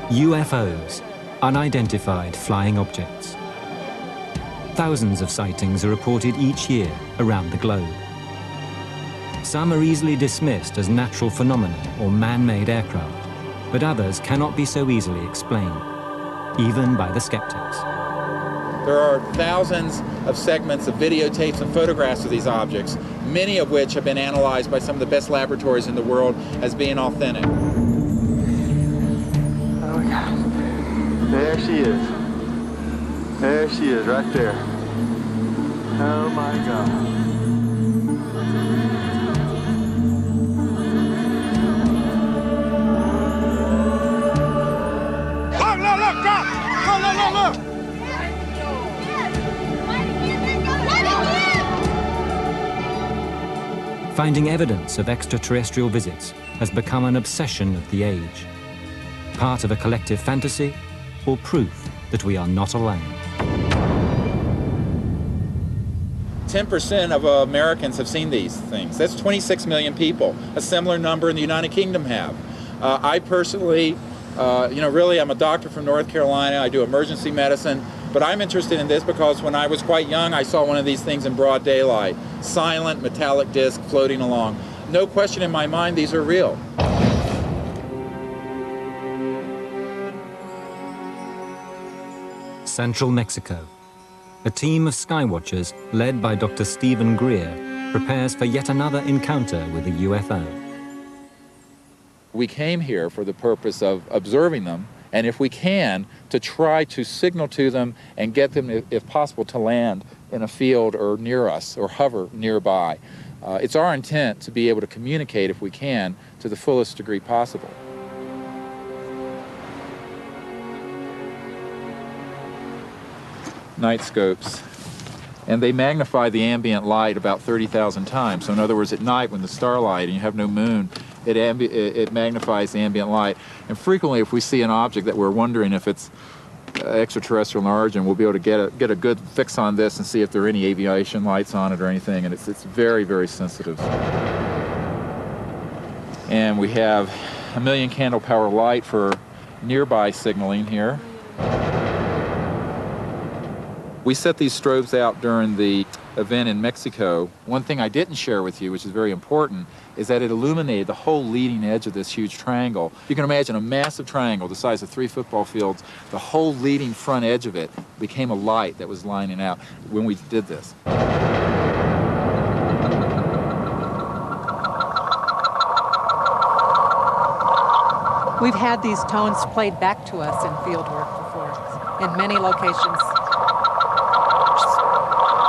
UFOs, unidentified flying objects. Thousands of sightings are reported each year around the globe. Some are easily dismissed as natural phenomena or man-made aircraft, but others cannot be so easily explained, even by the skeptics. There are thousands of segments of videotapes and photographs of these objects, many of which have been analyzed by some of the best laboratories in the world as being authentic. Oh my God. There she is. There she is, right there. Oh my God. Look, look, look, drop! Look, look, look, look! Finding evidence of extraterrestrial visits has become an obsession of the age. Part of a collective fantasy, or proof that we are not alone. 10% of Americans have seen these things. That's 26 million people. A similar number in the United Kingdom have. I personally, really I'm a doctor from North Carolina. I do emergency medicine, but I'm interested in this because when I was quite young, I saw one of these things in broad daylight. Silent metallic disc floating along. No question in my mind, these are real. Central Mexico. A team of Skywatchers, led by Dr. Steven Greer, prepares for yet another encounter with a UFO. We came here for the purpose of observing them, and if we can, to try to signal to them and get them, if possible, to land in a field or near us, or hover nearby. It's our intent to be able to communicate, if we can, to the fullest degree possible. Night scopes, and they magnify the ambient light about 30,000 times. So in other words, at night when the starlight and you have no moon, it magnifies the ambient light. And frequently, if we see an object that we're wondering if it's extraterrestrial in origin, we'll be able to get a good fix on this and see if there are any aviation lights on it or anything. And it's very, very sensitive. And we have a 1,000,000 candle power light for nearby signaling here. We set these strobes out during the event in Mexico. One thing I didn't share with you, which is very important, is that it illuminated the whole leading edge of this huge triangle. You can imagine a massive triangle the size of 3 football fields. The whole leading front edge of it became a light that was lining out when we did this. We've had these tones played back to us in fieldwork before, in many locations.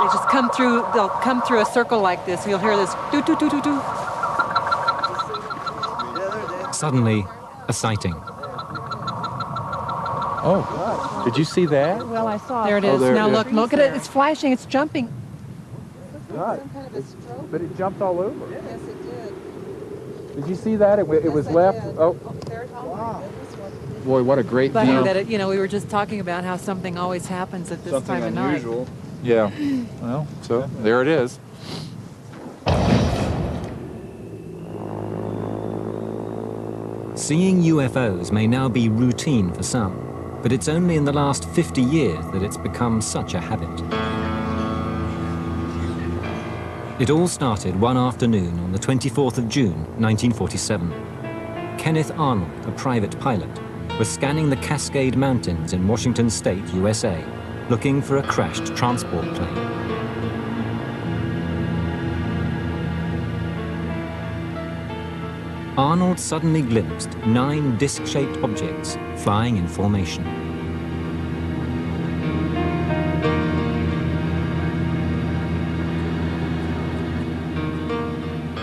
They just come through, they'll come through a circle like this, and you'll hear this doo-doo-doo-doo-doo. Suddenly, a sighting. Oh, did you see that? Well, I saw it. There it is. Now look at it. It's flashing. It's jumping. God. But it jumped all over. Yes, it did. Did you see that? It was left. Oh. Wow. Boy, what a great view. Funny that we were just talking about how something always happens at this time of night. Something unusual. Yeah. Well, so there it is. Seeing UFOs may now be routine for some, but it's only in the last 50 years that it's become such a habit. It all started one afternoon on the 24th of June, 1947. Kenneth Arnold, a private pilot, was scanning the Cascade Mountains in Washington State, USA, looking for a crashed transport plane. Arnold suddenly glimpsed 9 disc-shaped objects flying in formation.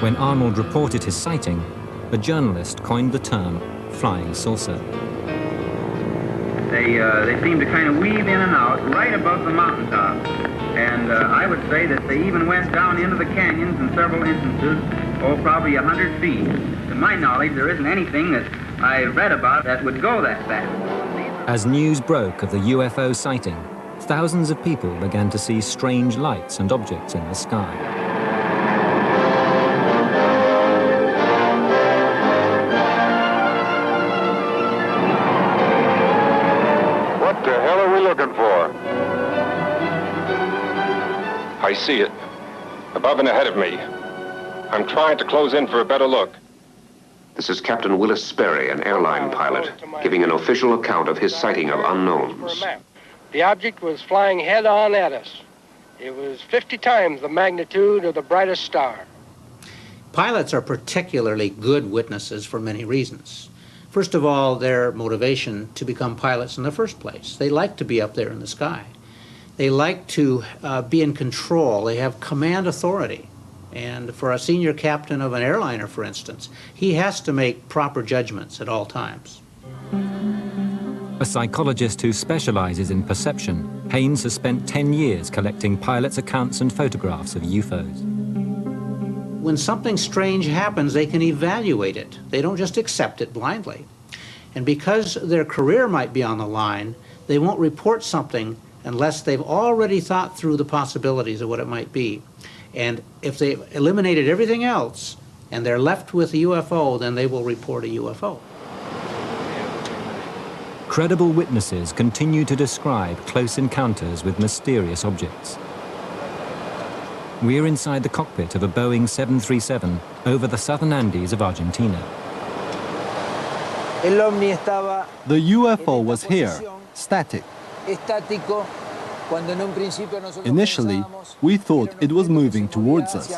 When Arnold reported his sighting, a journalist coined the term flying saucer. They seem to kind of weave in and out right above the mountaintop. And I would say that they even went down into the canyons in several instances, probably 100 feet. To my knowledge, there isn't anything that I read about that would go that fast. As news broke of the UFO sighting, thousands of people began to see strange lights and objects in the sky. looking for? I see it. Above and ahead of me. I'm trying to close in for a better look. This is Captain Willis Sperry, an airline pilot, giving an official account of his sighting of unknowns. The object was flying head-on at us. It was 50 times the magnitude of the brightest star. Pilots are particularly good witnesses for many reasons. First of all, their motivation to become pilots in the first place. They like to be up there in the sky. They like to be in control. They have command authority. And for a senior captain of an airliner, for instance, he has to make proper judgments at all times. A psychologist who specializes in perception, Haynes has spent 10 years collecting pilots' accounts and photographs of UFOs. When something strange happens, they can evaluate it. They don't just accept it blindly. And because their career might be on the line, they won't report something unless they've already thought through the possibilities of what it might be. And if they've eliminated everything else and they're left with a UFO, then they will report a UFO. Credible witnesses continue to describe close encounters with mysterious objects. We're inside the cockpit of a Boeing 737 over the southern Andes of Argentina. The UFO was here, static. Initially, we thought it was moving towards us.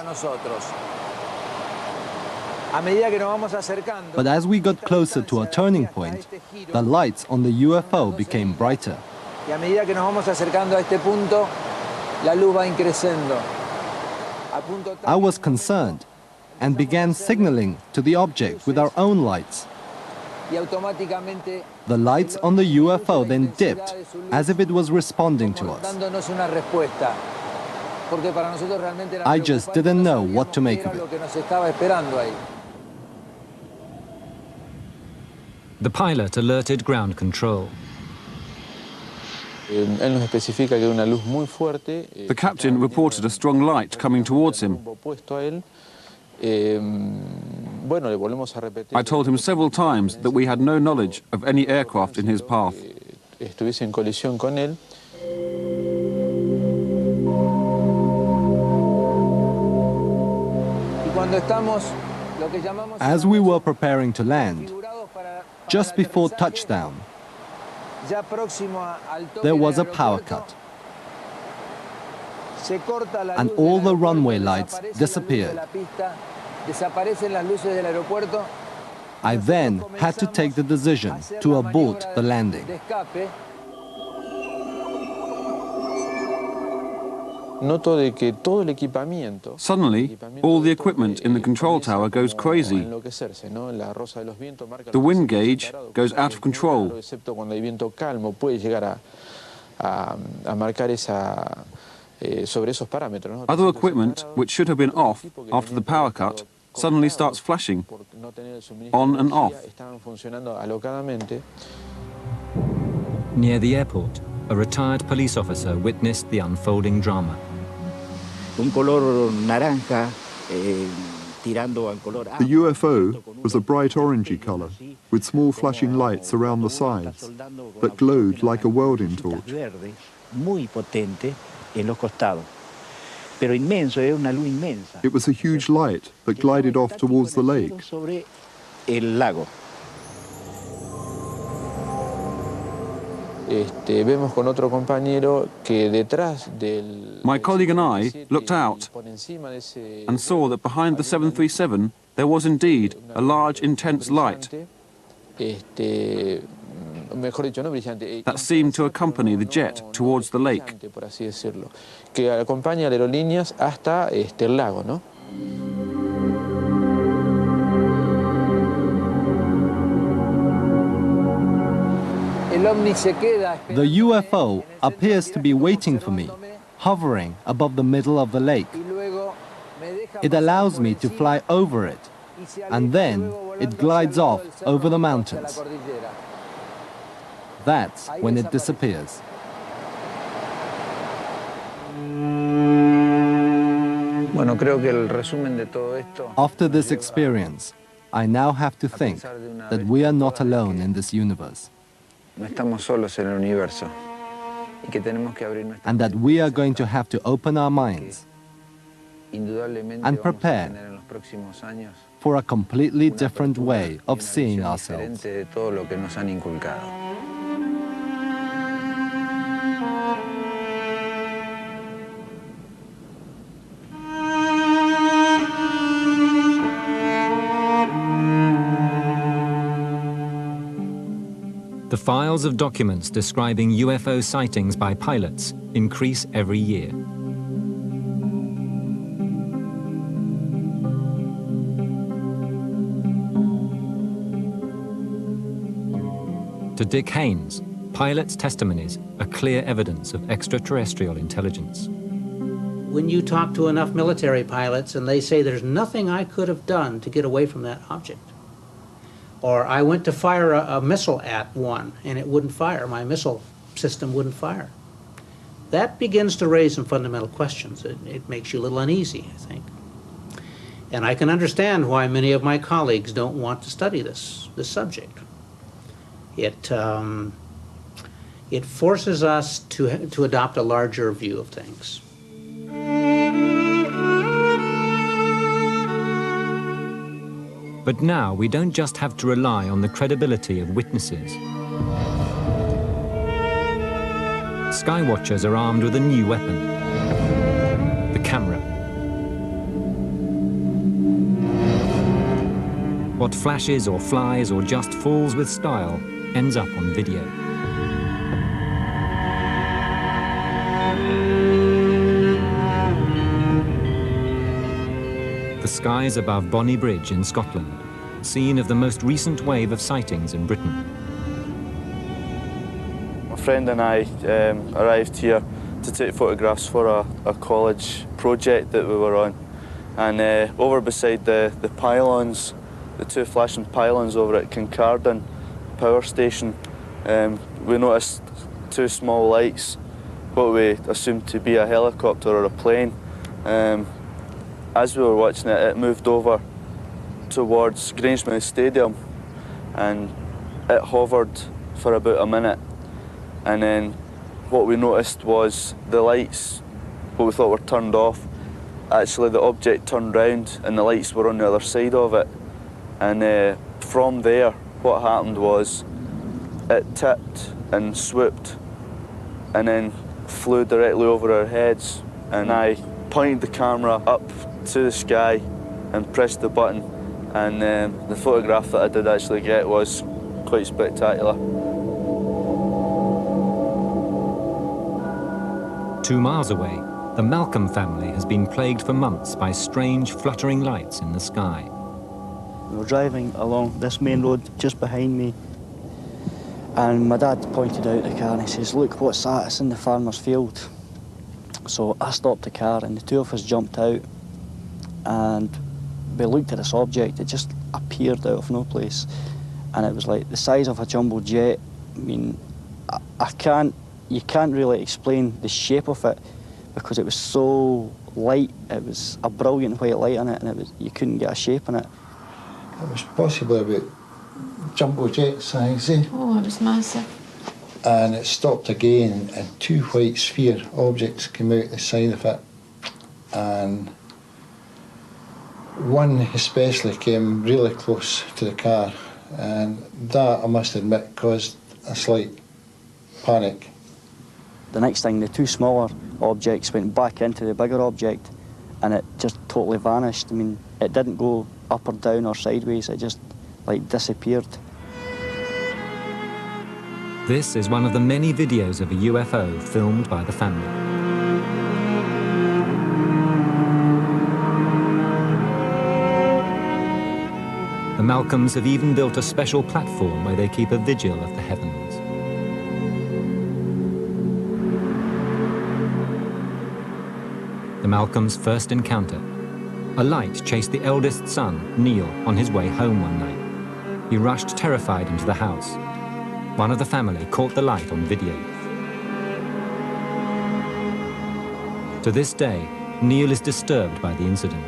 But as we got closer to a turning point, the lights on the UFO became brighter. I was concerned and began signaling to the object with our own lights. The lights on the UFO then dipped, as if it was responding to us. I just didn't know what to make of it. The pilot alerted ground control. The captain reported a strong light coming towards him. I told him several times that we had no knowledge of any aircraft in his path. As we were preparing to land, just before touchdown, there was a power cut, and all the runway lights disappeared. I then had to take the decision to abort the landing. Suddenly, all the equipment in the control tower goes crazy. The wind gauge goes out of control. Other equipment, which should have been off after the power cut, suddenly starts flashing, on and off. Near the airport, a retired police officer witnessed the unfolding drama. The UFO was a bright orangey color, with small flashing lights around the sides that glowed like a welding torch. It was a huge light that glided off towards the lake. My colleague and I looked out and saw that behind the 737 there was indeed a large, intense light that seemed to accompany the jet towards the lake. The UFO appears to be waiting for me, hovering above the middle of the lake. It allows me to fly over it, and then it glides off over the mountains. That's when it disappears. After this experience, I now have to think that we are not alone in this universe. and that we are going to have to open our minds and prepare for a completely different way of seeing ourselves. The files of documents describing UFO sightings by pilots increase every year. To Dick Haynes, pilots' testimonies are clear evidence of extraterrestrial intelligence. When you talk to enough military pilots and they say there's nothing I could have done to get away from that object, or I went to fire a missile at one and it wouldn't fire, my missile system wouldn't fire, that begins to raise some fundamental questions. It makes you a little uneasy, I think. And I can understand why many of my colleagues don't want to study this subject. It forces us to adopt a larger view of things. But now we don't just have to rely on the credibility of witnesses. Skywatchers are armed with a new weapon, the camera. What flashes or flies or just falls with style ends up on video. The skies above Bonnie Bridge in Scotland, scene of the most recent wave of sightings in Britain. My friend and I arrived here to take photographs for a college project that we were on. And over beside the pylons, the two flashing pylons over at Kincardine power station, we noticed two small lights, what we assumed to be a helicopter or a plane. As we were watching it, it moved over towards Grangemouth Stadium and it hovered for about a minute. And then what we noticed was the lights, what we thought were turned off, actually the object turned round and the lights were on the other side of it. And from there, what happened was it tipped and swooped and then flew directly over our heads. And I pointed the camera up to the sky and pressed the button, and the photograph that I did actually get was quite spectacular. 2 miles away, the Malcolm family has been plagued for months by strange fluttering lights in the sky. We were driving along this main road just behind me, and my dad pointed out the car and he says, "Look, what's that? It's in the farmer's field." So I stopped the car and the two of us jumped out and we looked at this object. It just appeared out of no place, and it was like the size of a jumbo jet. I mean, you can't really explain the shape of it because it was so light. It was a brilliant white light in it, and you couldn't get a shape in it. It was possibly about jumbo jet size, eh? Oh, it was massive. And it stopped again, and two white sphere objects came out the side of it, and one especially came really close to the car, and that, I must admit, caused a slight panic. The next thing, the two smaller objects went back into the bigger object, and it just totally vanished. I mean, it didn't go up or down or sideways, it just like disappeared. This is one of the many videos of a UFO filmed by the family. The Malcolms have even built a special platform where they keep a vigil of the heavens. The Malcolms' first encounter. A light chased the eldest son, Neil, on his way home one night. He rushed terrified into the house. One of the family caught the light on video. To this day, Neil is disturbed by the incident.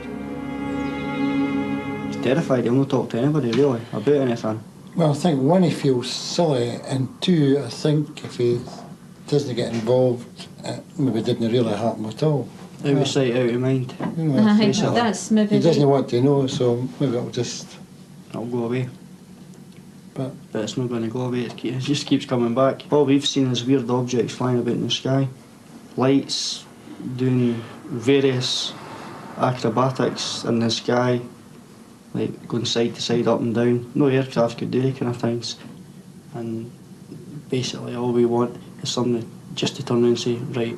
He's terrified. He'll not talk to anybody, really, about anything. Well, I think one, he feels silly, and two, I think if he doesn't get involved, maybe didn't really happen at all. Out of sight, out of mind. You know, That's maybe he doesn't want to know, so maybe it'll go away. But it's not going to go away, it just keeps coming back. All we've seen is weird objects flying about in the sky. Lights doing various acrobatics in the sky, like going side to side, up and down. No aircraft could do any kind of things. And basically all we want is somebody just to turn around and say, right,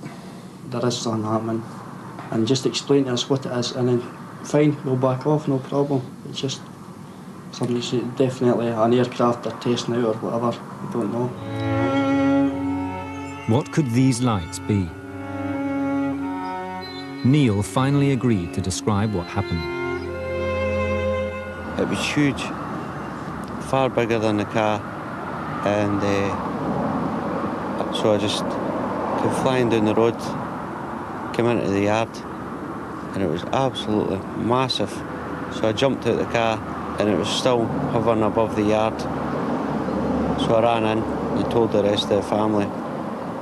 there is something happening, and just explain to us what it is, and then fine, we'll back off, no problem. It's just somebody's definitely an aircraft they're testing out or whatever, we don't know. What could these lights be? Neil finally agreed to describe what happened. It was huge, far bigger than the car, and so I just came flying down the road, came into the yard, and it was absolutely massive. So I jumped out the car, and it was still hovering above the yard. So I ran in and told the rest of the family.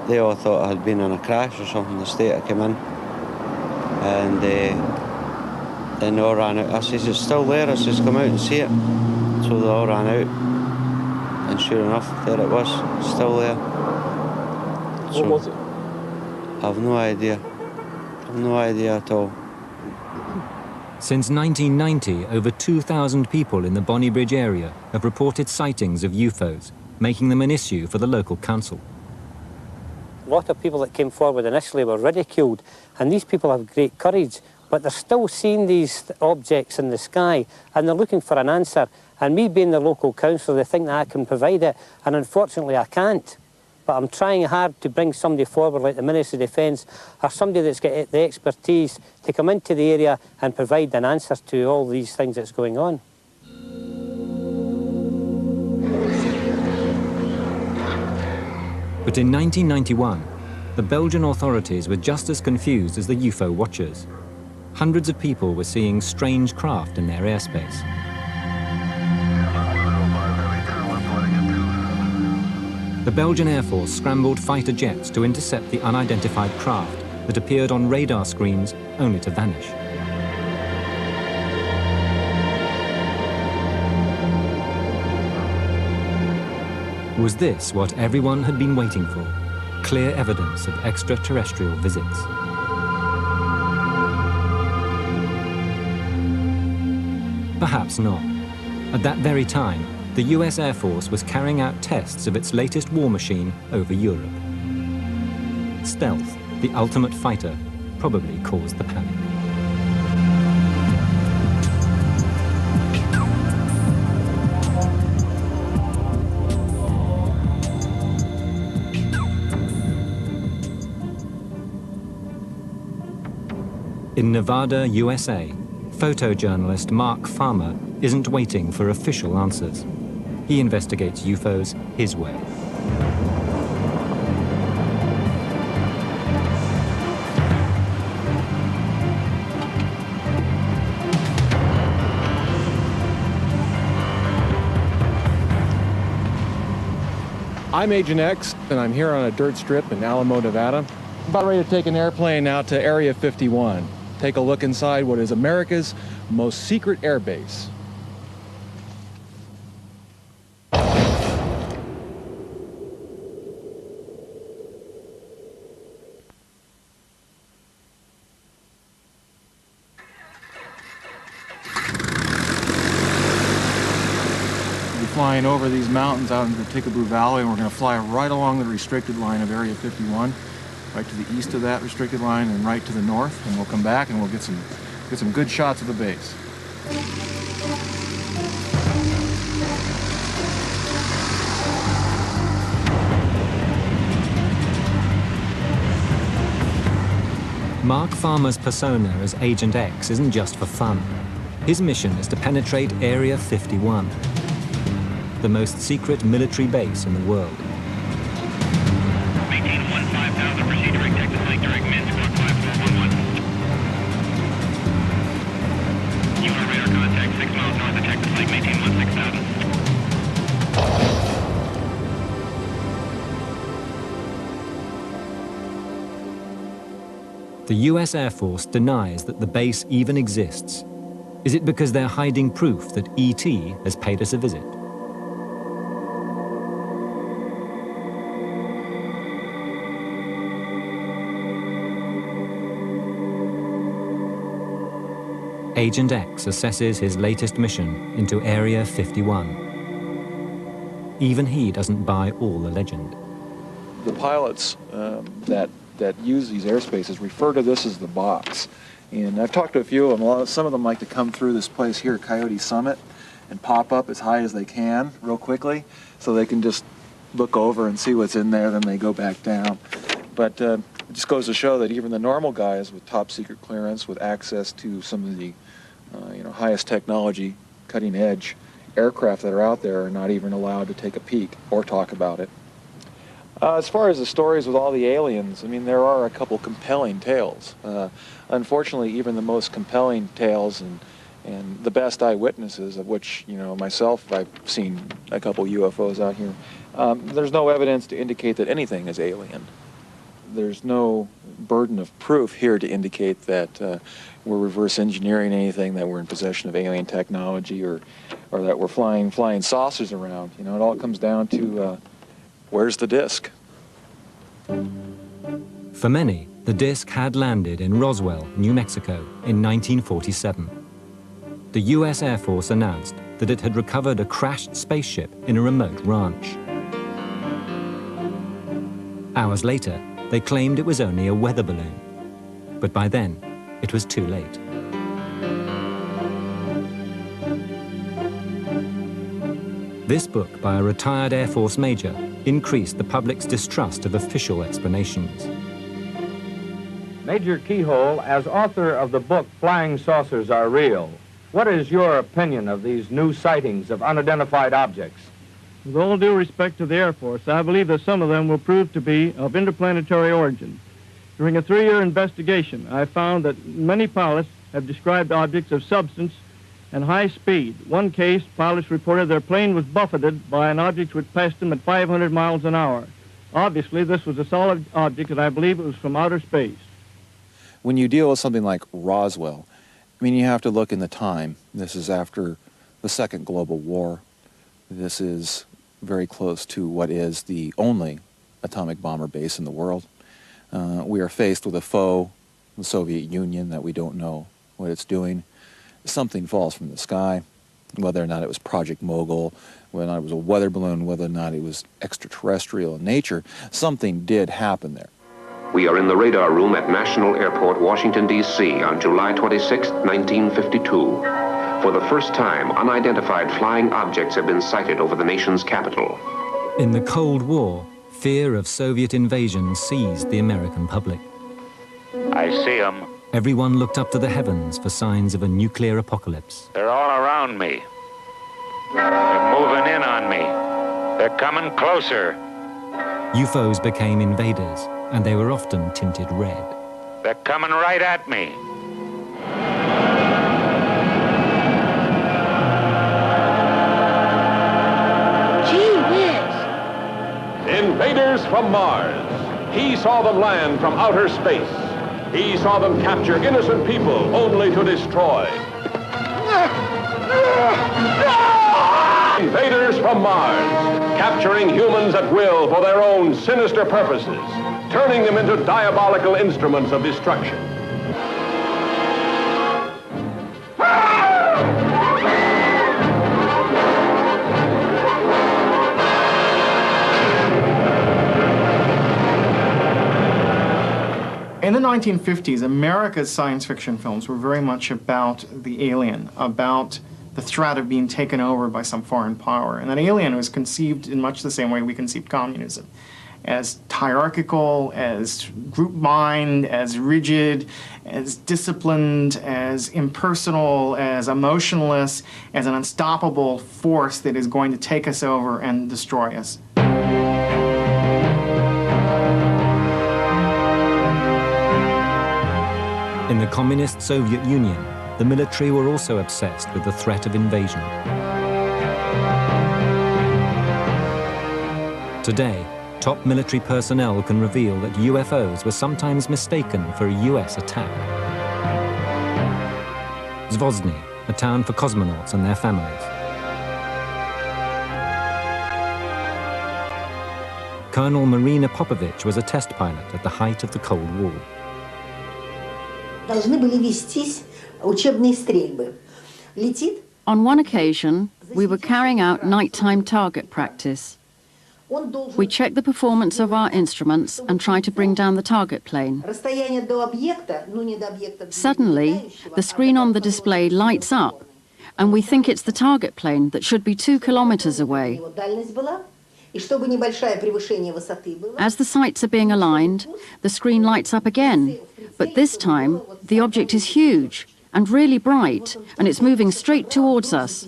They all thought I had been in a crash or something, the state I came in. And then they all ran out. I says, it's still there. I says, come out and see it. So they all ran out. And sure enough, there it was, still there. What was it? I have no idea. I have no idea at all. Since 1990, over 2,000 people in the Bonnie Bridge area have reported sightings of UFOs, making them an issue for the local council. A lot of people that came forward initially were ridiculed, and these people have great courage, but they're still seeing these objects in the sky, and they're looking for an answer. And me being the local councillor, they think that I can provide it, and unfortunately I can't. But I'm trying hard to bring somebody forward like the Ministry of Defence or somebody that's got the expertise to come into the area and provide an answer to all these things that's going on. But in 1991, the Belgian authorities were just as confused as the UFO watchers. Hundreds of people were seeing strange craft in their airspace. The Belgian Air Force scrambled fighter jets to intercept the unidentified craft that appeared on radar screens only to vanish. Was this what everyone had been waiting for? Clear evidence of extraterrestrial visits. Perhaps not. At that very time, the US Air Force was carrying out tests of its latest war machine over Europe. Stealth, the ultimate fighter, probably caused the panic. In Nevada, USA, photojournalist Mark Farmer isn't waiting for official answers. He investigates UFOs his way. I'm Agent X, and I'm here on a dirt strip in Alamo, Nevada. I'm about ready to take an airplane out to Area 51. Take a look inside what is America's most secret air base. Flying over these mountains out into the Tickaboo Valley, and we're going to fly right along the restricted line of Area 51, right to the east of that restricted line and right to the north, and we'll come back and we'll get some good shots of the base. Mark Farmer's persona as Agent X isn't just for fun. His mission is to penetrate Area 51. The most secret military base in the world. Maintain 15,000, proceed direct Texas Lake, direct Minsk, squawk 5411. UFO radar contact 6 miles north of Texas Lake, maintain 16,000. The US Air Force denies that the base even exists. Is it because they're hiding proof that ET has paid us a visit? Agent X assesses his latest mission into Area 51. Even he doesn't buy all the legend. The pilots that use these airspaces refer to this as the box. And I've talked to a few of them. Some of them like to come through this place here, Coyote Summit, and pop up as high as they can real quickly so they can just look over and see what's in there, then they go back down. But it just goes to show that even the normal guys with top secret clearance, with access to some of the highest technology, cutting edge aircraft that are out there, are not even allowed to take a peek or talk about it. As far as the stories with all the aliens, I mean, there are a couple compelling tales. Unfortunately, even the most compelling tales and the best eyewitnesses, of which, myself, I've seen a couple UFOs out here, there's no evidence to indicate that anything is alien. There's no burden of proof here to indicate that we're reverse engineering anything, that we're in possession of alien technology, or that we're flying saucers around. It all comes down to where's the disc? For many, the disc had landed in Roswell, New Mexico in 1947. The US Air Force announced that it had recovered a crashed spaceship in a remote ranch. Hours later, they claimed it was only a weather balloon. But by then, it was too late. This book by a retired Air Force major increased the public's distrust of official explanations. Major Keyhole, as author of the book Flying Saucers Are Real, what is your opinion of these new sightings of unidentified objects? With all due respect to the Air Force, I believe that some of them will prove to be of interplanetary origin. During a 3-year investigation, I found that many pilots have described objects of substance and high speed. One case, pilots reported their plane was buffeted by an object which passed them at 500 miles an hour. Obviously, this was a solid object, and I believe it was from outer space. When you deal with something like Roswell, I mean, you have to look in the time. This is after the Second Global War. This is very close to what is the only atomic bomber base in the world. We are faced with a foe, the Soviet Union, that we don't know what it's doing. Something falls from the sky, whether or not it was Project Mogul, whether or not it was a weather balloon, whether or not it was extraterrestrial in nature. Something did happen there. We are in the radar room at National Airport, Washington, D.C. on July 26, 1952. For the first time, unidentified flying objects have been sighted over the nation's capital. In the Cold War, fear of Soviet invasion seized the American public. I see them. Everyone looked up to the heavens for signs of a nuclear apocalypse. They're all around me. They're moving in on me. They're coming closer. UFOs became invaders, and they were often tinted red. They're coming right at me. Invaders from Mars. He saw them land from outer space. He saw them capture innocent people only to destroy. Invaders from Mars, capturing humans at will for their own sinister purposes, turning them into diabolical instruments of destruction. In the 1950s, America's science fiction films were very much about the alien, about the threat of being taken over by some foreign power. And that alien was conceived in much the same way we conceived communism, as hierarchical, as group mind, as rigid, as disciplined, as impersonal, as emotionless, as an unstoppable force that is going to take us over and destroy us. In the communist Soviet Union, the military were also obsessed with the threat of invasion. Today, top military personnel can reveal that UFOs were sometimes mistaken for a US attack. Zvozny, a town for cosmonauts and their families. Colonel Marina Popovich was a test pilot at the height of the Cold War. On one occasion, we were carrying out nighttime target practice. We checked the performance of our instruments and tried to bring down the target plane. Suddenly, the screen on the display lights up, and we think it's the target plane that should be 2 kilometers away. As the sights are being aligned, the screen lights up again, but this time the object is huge and really bright, and it's moving straight towards us.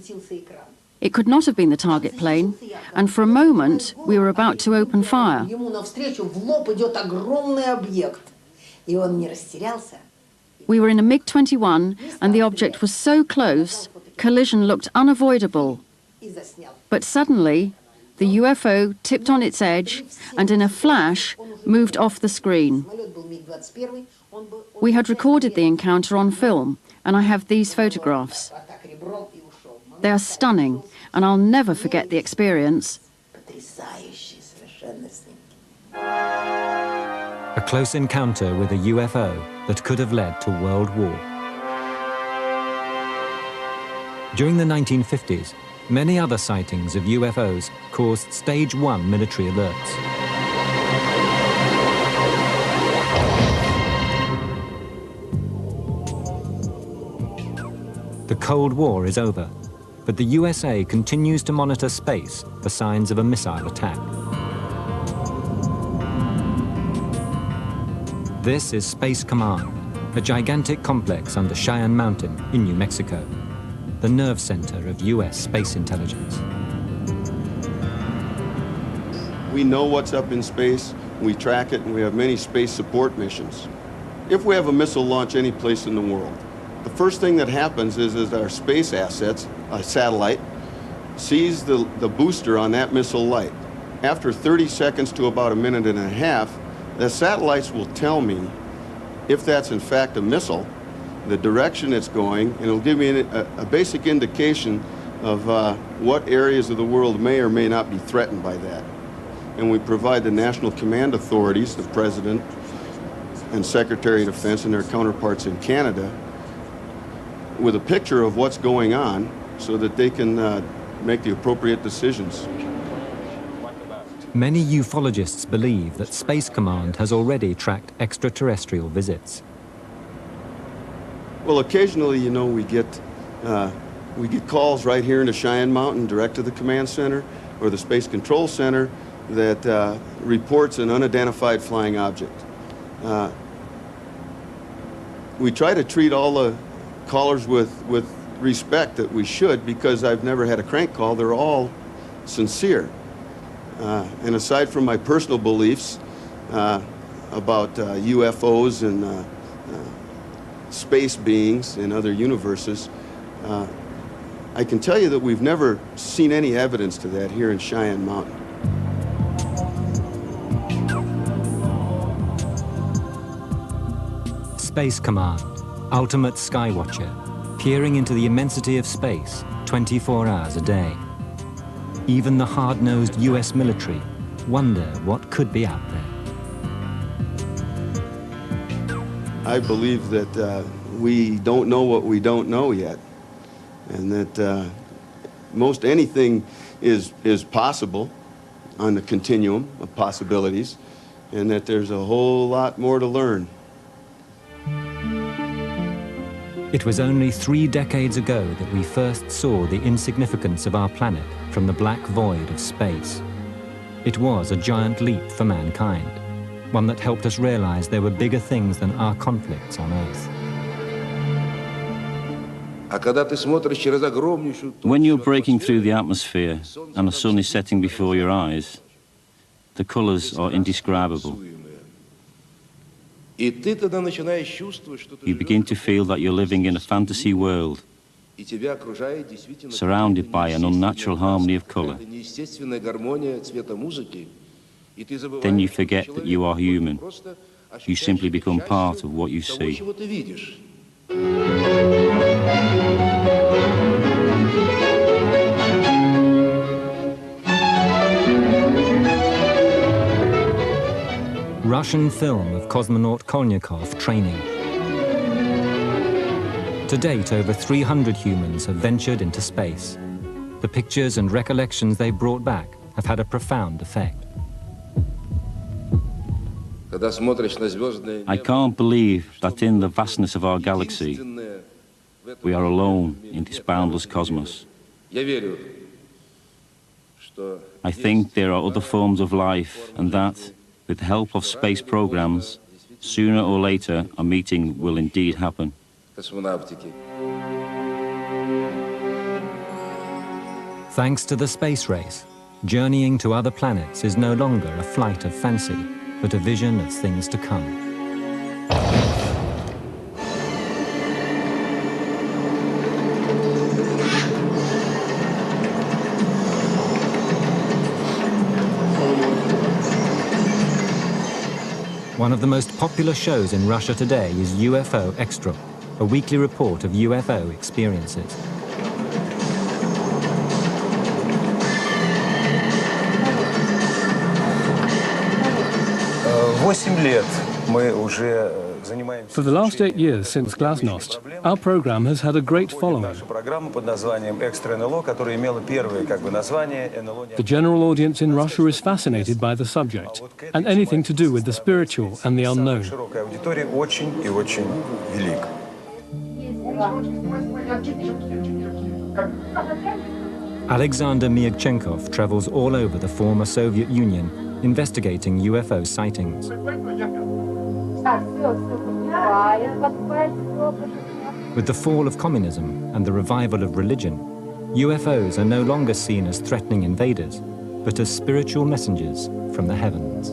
It could not have been the target plane, and for a moment we were about to open fire. We were in a MiG-21, and the object was so close, collision looked unavoidable. But suddenly, the UFO tipped on its edge and in a flash moved off the screen. We had recorded the encounter on film, and I have these photographs. They are stunning, and I'll never forget the experience. A close encounter with a UFO that could have led to World War. During the 1950s, many other sightings of UFOs caused Stage 1 military alerts. The Cold War is over, but the USA continues to monitor space for signs of a missile attack. This is Space Command, a gigantic complex under Cheyenne Mountain in New Mexico, the nerve center of US space intelligence. We know what's up in space, we track it, and we have many space support missions. If we have a missile launch any place in the world, the first thing that happens is our space assets, a satellite, sees the booster on that missile light. After 30 seconds to about a minute and a half, the satellites will tell me if that's in fact a missile, the direction it's going, and it'll give me a basic indication of what areas of the world may or may not be threatened by that. And we provide the national command authorities, the President and Secretary of Defense and their counterparts in Canada, with a picture of what's going on so that they can make the appropriate decisions. Many ufologists believe that Space Command has already tracked extraterrestrial visits. Well, occasionally, you know, we get calls right here into Cheyenne Mountain, direct to the command center or the Space Control Center, that reports an unidentified flying object. We try to treat all the callers with respect that we should, because I've never had a crank call. They're all sincere. And aside from my personal beliefs about UFOs and space beings in other universes, I can tell you that we've never seen any evidence to that here in Cheyenne Mountain. Space Command, ultimate skywatcher, peering into the immensity of space 24 hours a day. Even the hard-nosed US military wonder what could be out there. I believe that we don't know what we don't know yet, and that most anything is possible on the continuum of possibilities, and that there's a whole lot more to learn. It was only 3 decades ago that we first saw the insignificance of our planet from the black void of space. It was a giant leap for mankind, one that helped us realize there were bigger things than our conflicts on Earth. When you're breaking through the atmosphere and the sun is setting before your eyes, the colors are indescribable. You begin to feel that you're living in a fantasy world, surrounded by an unnatural harmony of color. then you forget that you are human. You simply become part of what you see. Russian film of cosmonaut Kolnyakov training. To date, over 300 humans have ventured into space. The pictures and recollections they've brought back have had a profound effect. I can't believe that in the vastness of our galaxy, we are alone in this boundless cosmos. I think there are other forms of life, and that, with the help of space programs, sooner or later a meeting will indeed happen. Thanks to the space race, journeying to other planets is no longer a flight of fancy, but a vision of things to come. One of the most popular shows in Russia today is UFO Extra, a weekly report of UFO experiences. For the last 8 years since Glasnost, our program has had a great following. The general audience in Russia is fascinated by the subject and anything to do with the spiritual and the unknown. Alexander Myagchenkov travels all over the former Soviet Union, investigating UFO sightings. With the fall of communism and the revival of religion, UFOs are no longer seen as threatening invaders, but as spiritual messengers from the heavens.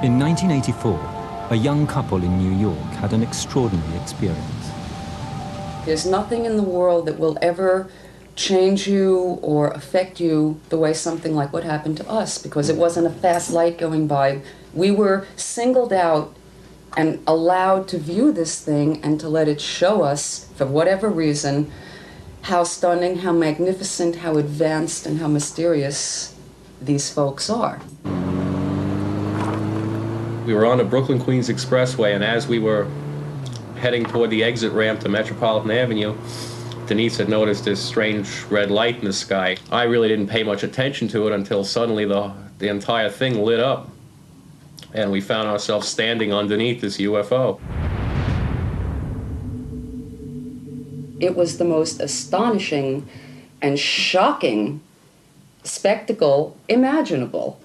In 1984, a young couple in New York had an extraordinary experience. There's nothing in the world that will ever change you or affect you the way something like what happened to us, because it wasn't a fast light going by. We were singled out and allowed to view this thing and to let it show us, for whatever reason, how stunning, how magnificent, how advanced, and how mysterious these folks are. We were on the Brooklyn-Queens Expressway, and as we were heading toward the exit ramp to Metropolitan Avenue, Denise had noticed this strange red light in the sky. I really didn't pay much attention to it until suddenly the entire thing lit up, and we found ourselves standing underneath this UFO. It was the most astonishing and shocking spectacle imaginable,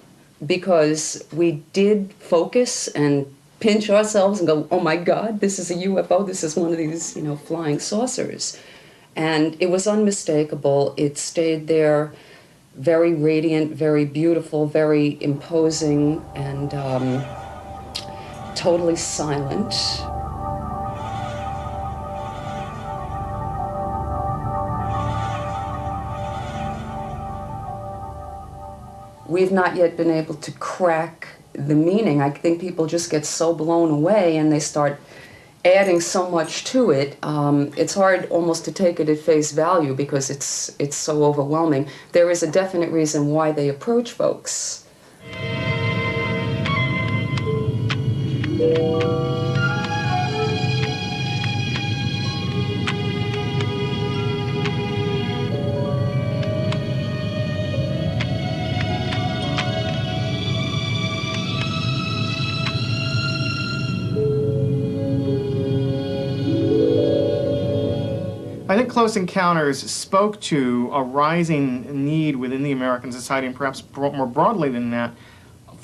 because we did focus and pinch ourselves and go, oh my God, this is a UFO, this is one of these, flying saucers. And it was unmistakable. It stayed there, very radiant, very beautiful, very imposing, and totally silent. We've not yet been able to crack the meaning. I think people just get so blown away and they start adding so much to it. It's hard almost to take it at face value because it's so overwhelming. There is a definite reason why they approach folks. I think Close Encounters spoke to a rising need within the American society, and perhaps more broadly than that,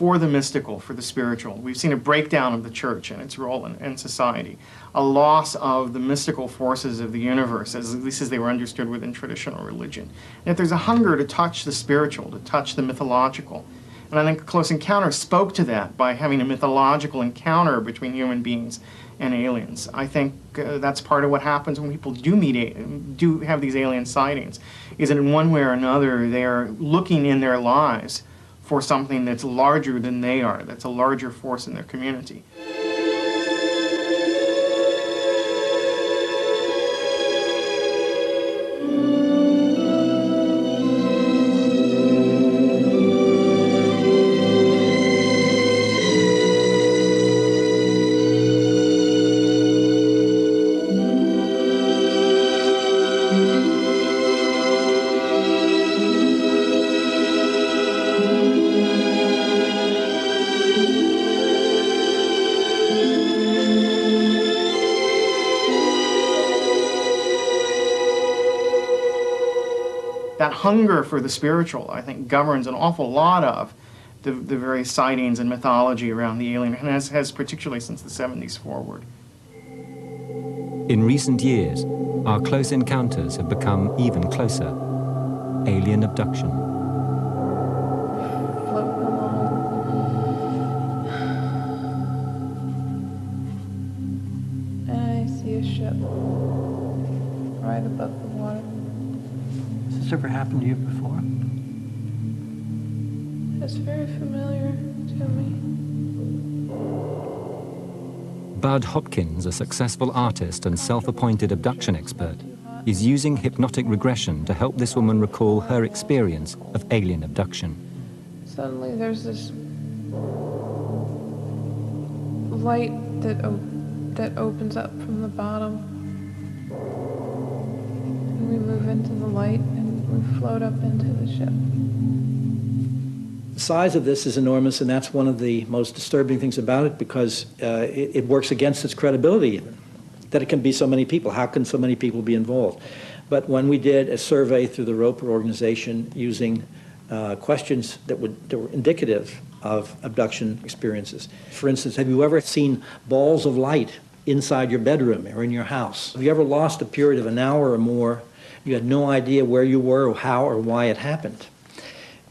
for the mystical, for the spiritual. We've seen a breakdown of the church and its role in society, a loss of the mystical forces of the universe, at least as they were understood within traditional religion. And yet there's a hunger to touch the spiritual, to touch the mythological. And I think Close Encounter spoke to that by having a mythological encounter between human beings and aliens. I think that's part of what happens when people do have these alien sightings, is that in one way or another they're looking in their lives for something that's larger than they are, that's a larger force in their community. That hunger for the spiritual, I think, governs an awful lot of the various sightings and mythology around the alien, and has particularly since the 70s forward. In recent years, our close encounters have become even closer. Alien abduction. Floating along. And I see a ship right above the water. Has this ever happened to you before? It's very familiar to me. Bud Hopkins, a successful artist and self-appointed abduction expert, is using hypnotic regression to help this woman recall her experience of alien abduction. Suddenly there's this light that opens up from the bottom. And we move into the light and we float up into the ship. The size of this is enormous, and that's one of the most disturbing things about it, because it works against its credibility even, that it can be so many people. How can so many people be involved? But when we did a survey through the Roper organization using questions that were indicative of abduction experiences. For instance, have you ever seen balls of light inside your bedroom or in your house? Have you ever lost a period of an hour or more? You had no idea where you were or how or why it happened.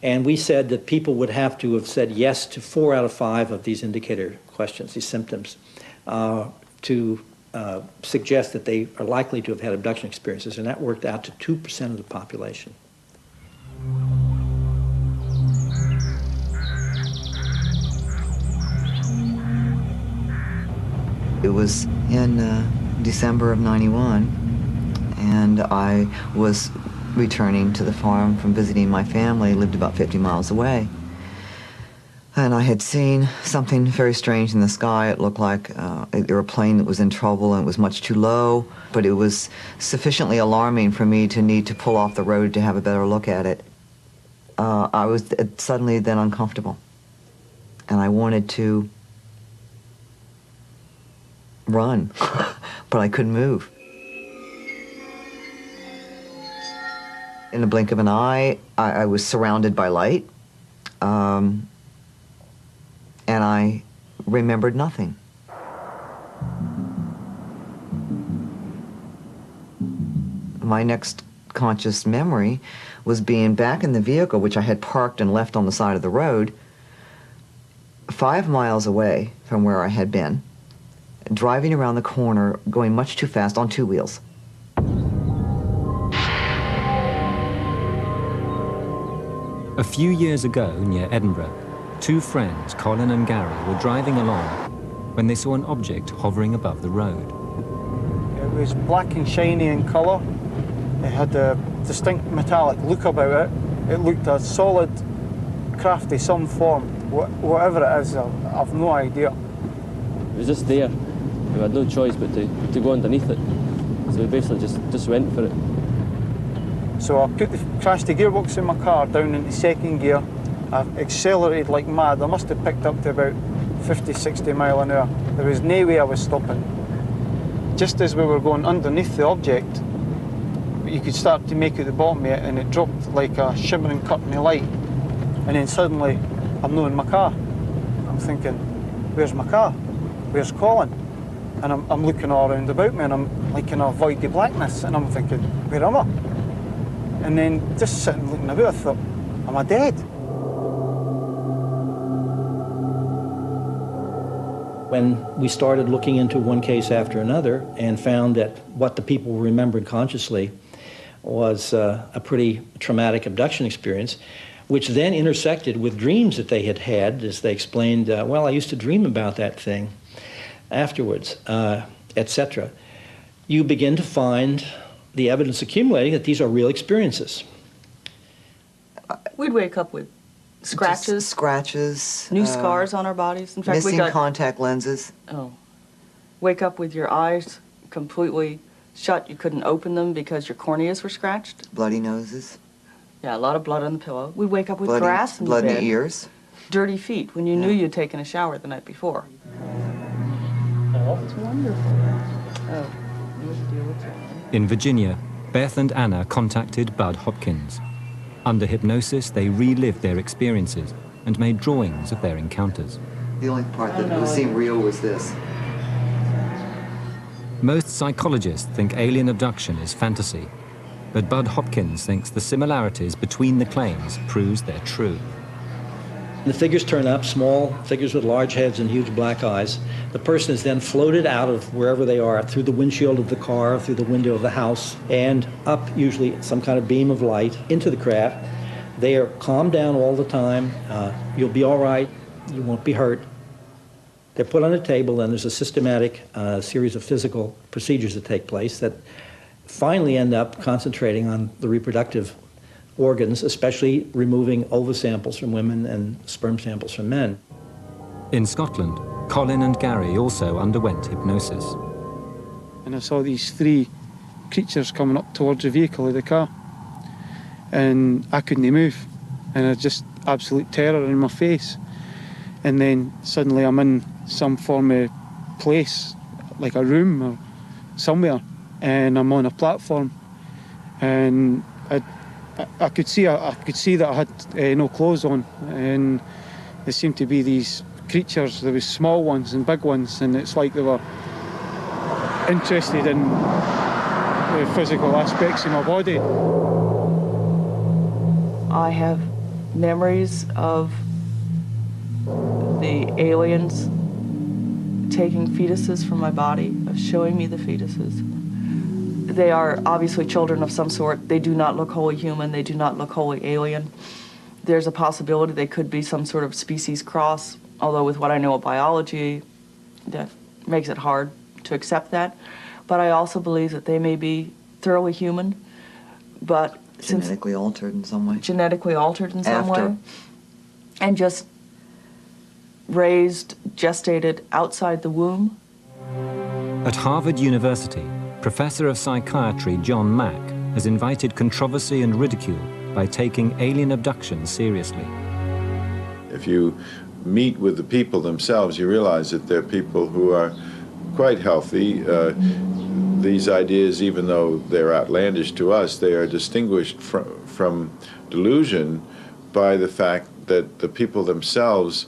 And we said that people would have to have said yes to 4 out of 5 of these indicator questions, these symptoms, to suggest that they are likely to have had abduction experiences, and that worked out to 2% of the population. It was in December of '91, and I was returning to the farm from visiting my family, lived about 50 miles away. And I had seen something very strange in the sky. It looked like an airplane that was in trouble, and it was much too low, but it was sufficiently alarming for me to need to pull off the road to have a better look at it. I was suddenly then uncomfortable, and I wanted to run, but I couldn't move. In the blink of an eye, I was surrounded by light, and I remembered nothing. My next conscious memory was being back in the vehicle, which I had parked and left on the side of the road, 5 miles away from where I had been, driving around the corner, going much too fast on 2 wheels. A few years ago, near Edinburgh, 2 friends, Colin and Gary, were driving along when they saw an object hovering above the road. It was black and shiny in colour. It had a distinct metallic look about it. It looked a solid, crafty, some form. Whatever it is, I've no idea. It was just there. We had no choice but to go underneath it. So we basically just went for it. So I crashed the gearbox in my car down into 2nd gear. I accelerated like mad. I must have picked up to about 50, 60 mile an hour. There was no way I was stopping. Just as we were going underneath the object, you could start to make out the bottom of it, and it dropped like a shimmering curtain of light. And then suddenly, I'm not in my car. I'm thinking, where's my car? Where's Colin? And I'm looking all around about me, and I'm like in a void of blackness, and I'm thinking, where am I? And then just sitting looking about, I thought, am I dead? When we started looking into one case after another and found that what the people remembered consciously was a pretty traumatic abduction experience, which then intersected with dreams that they had had, as they explained, well, I used to dream about that thing afterwards, etc. You begin to find the evidence accumulating that these are real experiences. We'd wake up with scratches. Scratches. New scars on our bodies. In fact, missing we got contact lenses. Oh. Wake up with your eyes completely shut. You couldn't open them because your corneas were scratched. Bloody noses. Yeah, a lot of blood on the pillow. We'd wake up with Bloody, grass in the bloody bed. ears. Dirty feet when you knew you'd taken a shower the night before. It's wonderful. Oh, you would deal with it. In Virginia, Beth and Anna contacted Bud Hopkins. Under hypnosis, they relived their experiences and made drawings of their encounters. The only part that seemed real was this. Most psychologists think alien abduction is fantasy, but Bud Hopkins thinks the similarities between the claims proves they're true. The figures turn up, small figures with large heads and huge black eyes. The person is then floated out of wherever they are, through the windshield of the car, through the window of the house, and up usually some kind of beam of light into the craft. They are calmed down all the time. You'll be all right. You won't be hurt. They're put on a table, and there's a systematic series of physical procedures that take place that finally end up concentrating on the reproductive organs, especially removing ova samples from women and sperm samples from men. In Scotland, Colin and Gary also underwent hypnosis. And I saw these three creatures coming up towards the vehicle of the car. And I couldn't move. And I just absolute terror in my face. And then suddenly I'm in some form of place, like a room or somewhere, and I'm on a platform. And I could see that I had no clothes on, and there seemed to be these creatures. There was small ones and big ones, and it's like they were interested in the physical aspects of my body. I have memories of the aliens taking fetuses from my body, of showing me the fetuses. They are obviously children of some sort. They do not look wholly human. They do not look wholly alien. There's a possibility they could be some sort of species cross, although with what I know of biology, that makes it hard to accept that. But I also believe that they may be thoroughly human, but genetically altered in some way. Genetically altered in some way. And just raised, gestated outside the womb. At Harvard University, Professor of Psychiatry John Mack has invited controversy and ridicule by taking alien abduction seriously. If you meet with the people themselves, you realize that they're people who are quite healthy. These ideas, even though they're outlandish to us, they are distinguished from delusion by the fact that the people themselves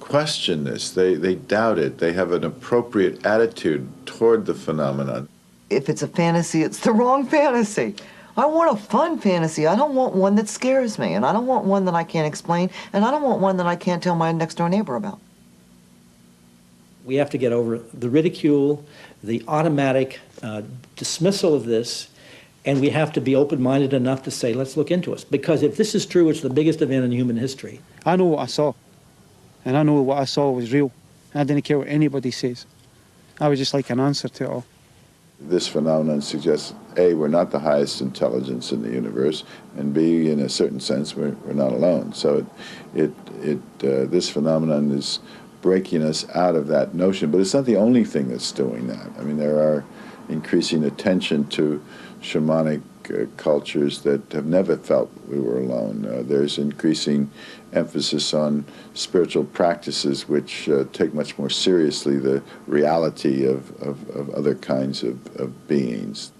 question this. They doubt it. They have an appropriate attitude toward the phenomenon. If it's a fantasy, it's the wrong fantasy. I want a fun fantasy. I don't want one that scares me, and I don't want one that I can't explain, and I don't want one that I can't tell my next-door neighbor about. We have to get over the ridicule, the automatic dismissal of this, and we have to be open-minded enough to say, let's look into it. Because if this is true, it's the biggest event in human history. I know what I saw, and I know what I saw was real. I didn't care what anybody says. I was just like an answer to it all. This phenomenon suggests, A, we're not the highest intelligence in the universe, and B, in a certain sense, we're not alone. So this phenomenon is breaking us out of that notion, but it's not the only thing that's doing that. I mean, there are increasing attention to shamanic cultures that have never felt we were alone. There's increasing emphasis on spiritual practices which take much more seriously the reality of other kinds of beings.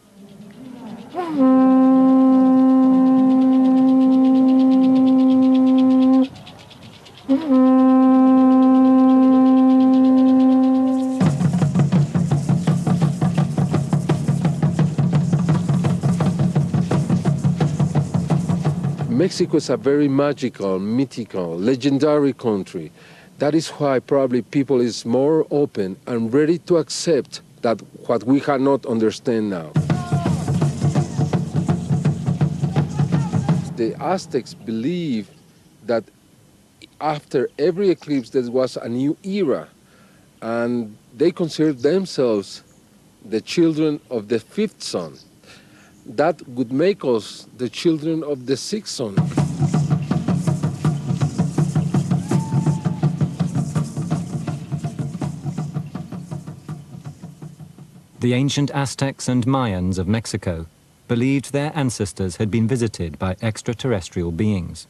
Mexico is a very magical, mythical, legendary country. That is why probably people is more open and ready to accept that what we cannot understand now. The Aztecs believe that after every eclipse there was a new era, and they considered themselves the children of the fifth sun. That would make us the children of the sixth sun. The ancient Aztecs and Mayans of Mexico believed their ancestors had been visited by extraterrestrial beings.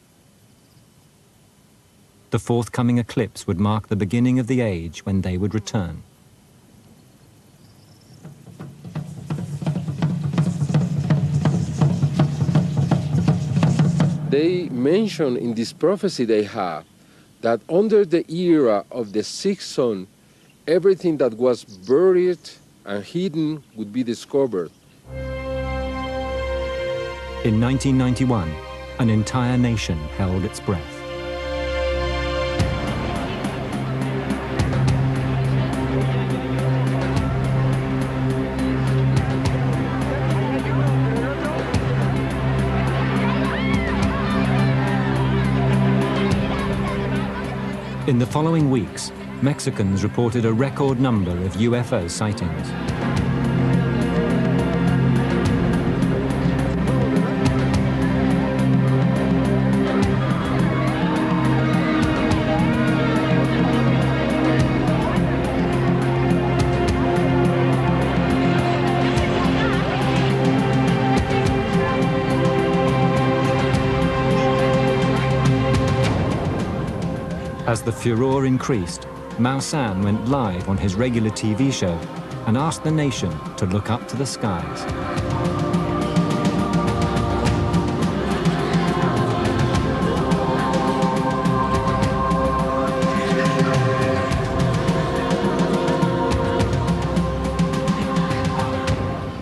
The forthcoming eclipse would mark the beginning of the age when they would return. They mention in this prophecy they have that under the era of the sixth sun, everything that was buried and hidden would be discovered. In 1991, an entire nation held its breath. In the following weeks, Mexicans reported a record number of UFO sightings. As the furor increased, Mao San went live on his regular TV show and asked the nation to look up to the skies.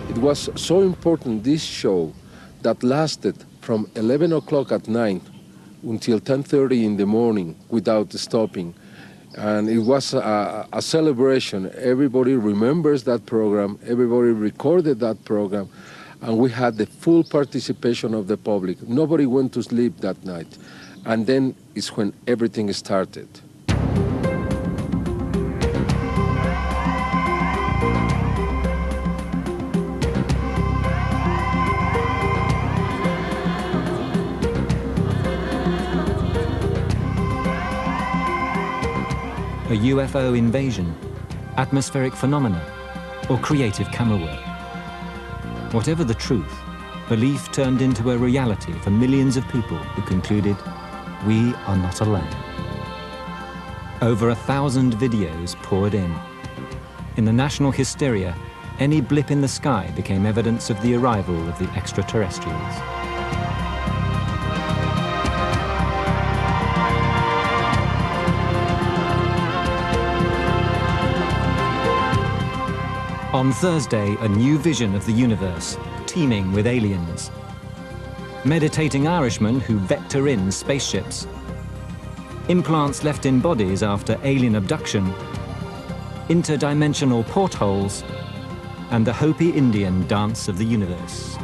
It was so important, this show, that lasted from 11 o'clock at night until 10:30 in the morning without stopping. And it was a celebration. Everybody remembers that program, everybody recorded that program, and we had the full participation of the public. Nobody went to sleep that night. And then is when everything started. A UFO invasion, atmospheric phenomena, or creative camera work. Whatever the truth, belief turned into a reality for millions of people who concluded, we are not alone. Over 1,000 videos poured in. In the national hysteria, any blip in the sky became evidence of the arrival of the extraterrestrials. On Thursday, a new vision of the universe, teeming with aliens. Meditating Irishmen who vector in spaceships. Implants left in bodies after alien abduction. Interdimensional portholes. And the Hopi Indian dance of the universe.